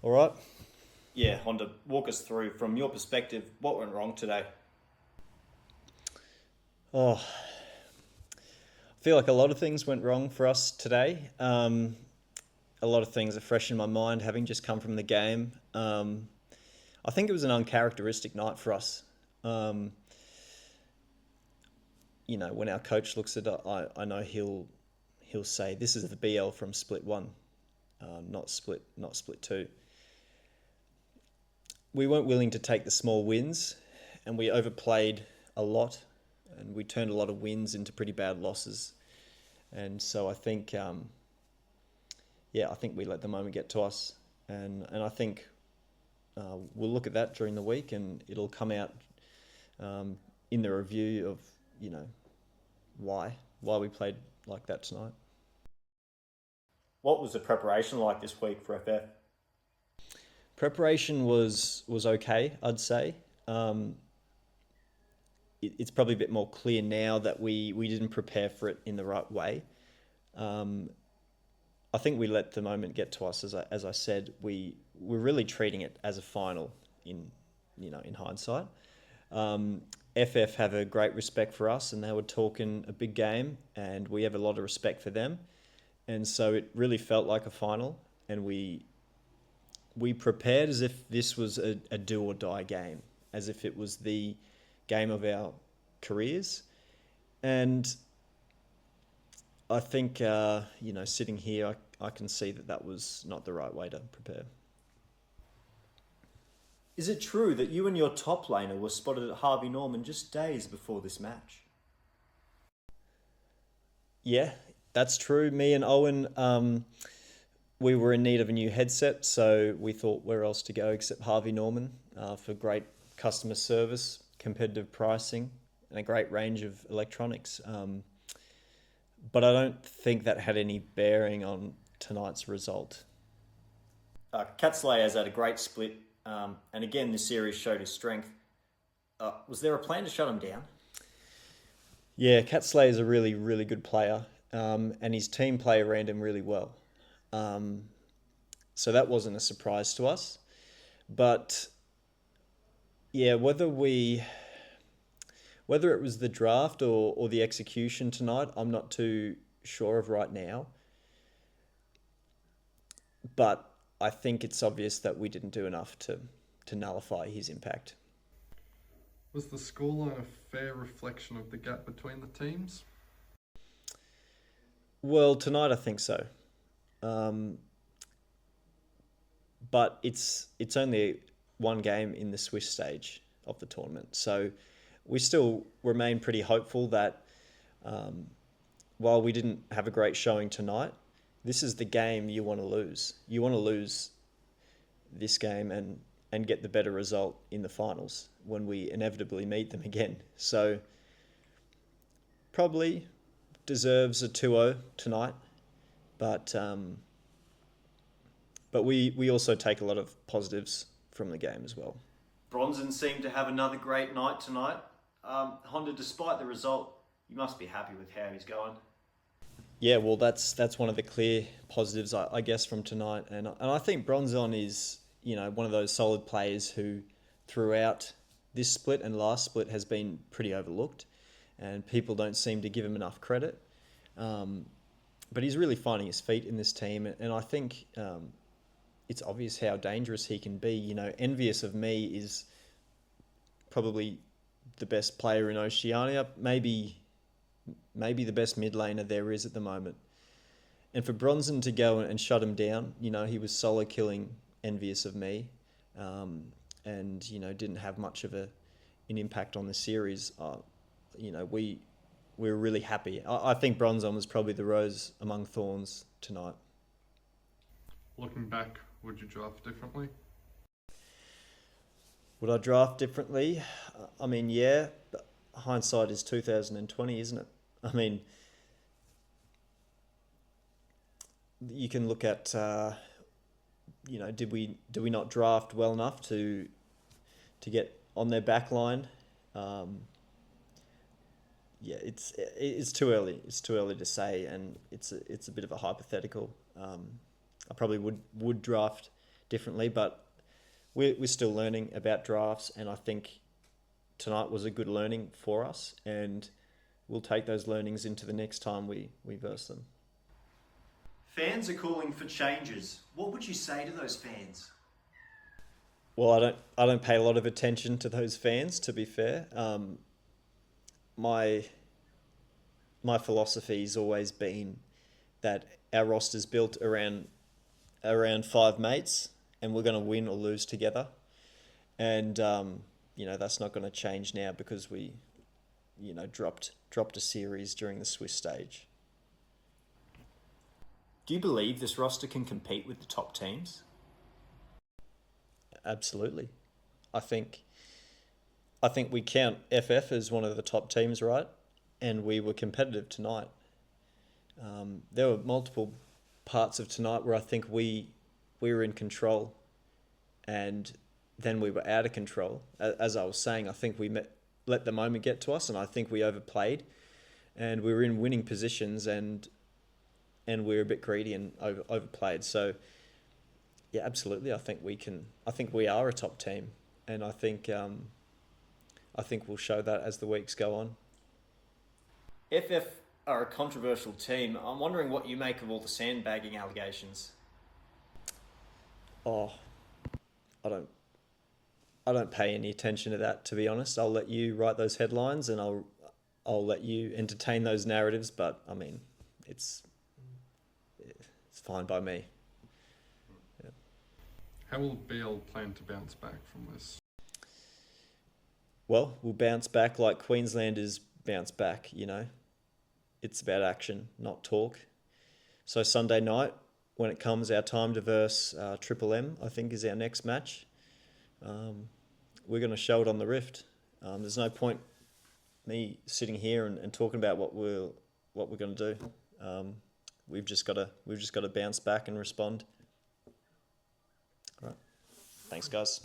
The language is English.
All right. Yeah, Honda, walk us through from your perspective what went wrong today. Oh, I feel like a lot of things went wrong for us today. A lot of things are fresh in my mind, having just come from the game. I think it was an uncharacteristic night for us. Um, when our coach looks at it, I know he'll say this is the BL from split one, not split two. We weren't willing to take the small wins, and we overplayed a lot, and we turned a lot of wins into pretty bad losses. And so I think we let the moment get to us, and I think we'll look at that during the week, and it'll come out um, in the review of you know why we played like that tonight. What was the preparation like this week for FF? Preparation was okay, I'd say. Um, it's probably a bit more clear now that we didn't prepare for it in the right way. Um, I think we let the moment get to us. As I said, we're really treating it as a final in hindsight. FF have a great respect for us, and they were talking a big game, and we have a lot of respect for them. And so it really felt like a final, and we prepared as if this was a do or die game, as if it was the game of our careers. And I think sitting here, I can see that that was not the right way to prepare. Is it true that you and your top laner were spotted at Harvey Norman just days before this match? Yeah, that's true. Me and Owen, we were in need of a new headset, so we thought where else to go except Harvey Norman for great customer service, competitive pricing, and a great range of electronics. But I don't think that had any bearing on tonight's result. Cat Slayer's had a great split, and again, this series showed his strength. Was there a plan to shut him down? Yeah, Cat Slayer is a really, really good player, and his team play around him really well. Um, so that wasn't a surprise to us. But yeah, whether it was the draft or the execution tonight, I'm not too sure of right now. But I think it's obvious that we didn't do enough to nullify his impact. Was the scoreline a fair reflection of the gap between the teams? Well, tonight I think so. Um, but it's only one game in the Swiss stage of the tournament, so we still remain pretty hopeful that um, while we didn't have a great showing tonight, this is the game you want to lose. You want to lose this game and get the better result in the finals when we inevitably meet them again. So probably deserves a 2-0 tonight, but we also take a lot of positives from the game as well. Bronzen seemed to have another great night tonight. Honda, despite the result, you must be happy with how he's going. Yeah, well, that's one of the clear positives, I guess, from tonight, and I think Bronzon is one of those solid players who, throughout this split and last split, has been pretty overlooked, and people don't seem to give him enough credit. Um, but he's really finding his feet in this team, and I think it's obvious how dangerous he can be. Envious of Me is probably the best player in Oceania, maybe the best mid laner there is at the moment. And for Bronson to go and shut him down, he was solo killing Envious of Me, and didn't have much of an impact on the series. We were really happy. I think Bronzon was probably the rose among thorns tonight. Looking back, would you draft differently? Would I draft differently? I mean, yeah, but hindsight is 2020, isn't it? I mean, you can look at did we not draft well enough to get on their back line? Um, yeah, it's too early. It's too early to say, and it's a bit of a hypothetical. I probably would draft differently, but we're still learning about drafts, and I think tonight was a good learning for us, and we'll take those learnings into the next time we verse them. Fans are calling for changes. What would you say to those fans? Well, I don't pay a lot of attention to those fans, to be fair. My philosophy's always been that our roster's built around 5 mates, and we're going to win or lose together. And that's not going to change now because we dropped a series during the Swiss stage. Do you believe this roster can compete with the top teams? Absolutely. I think we count FF as one of the top teams, right? And we were competitive tonight. There were multiple parts of tonight where I think we were in control, and then we were out of control. As I was saying, I think we let the moment get to us, and I think we overplayed, and we were in winning positions, and we were a bit greedy and overplayed. So, yeah, absolutely. I think we are a top team, and I think we'll show that as the weeks go on. FF are a controversial team. I'm wondering what you make of all the sandbagging allegations. Oh, I don't pay any attention to that, to be honest. I'll let you write those headlines, and I'll let you entertain those narratives. But I mean, it's fine by me. Yeah. How will BL plan to bounce back from this? Well, we'll bounce back like Queenslanders bounce back. It's about action, not talk. So Sunday night, when it comes our time to verse Triple M, I think is our next match. We're going to show it on the Rift. There's no point me sitting here and talking about what we're going to do. We've just got to bounce back and respond. All right. Thanks, guys.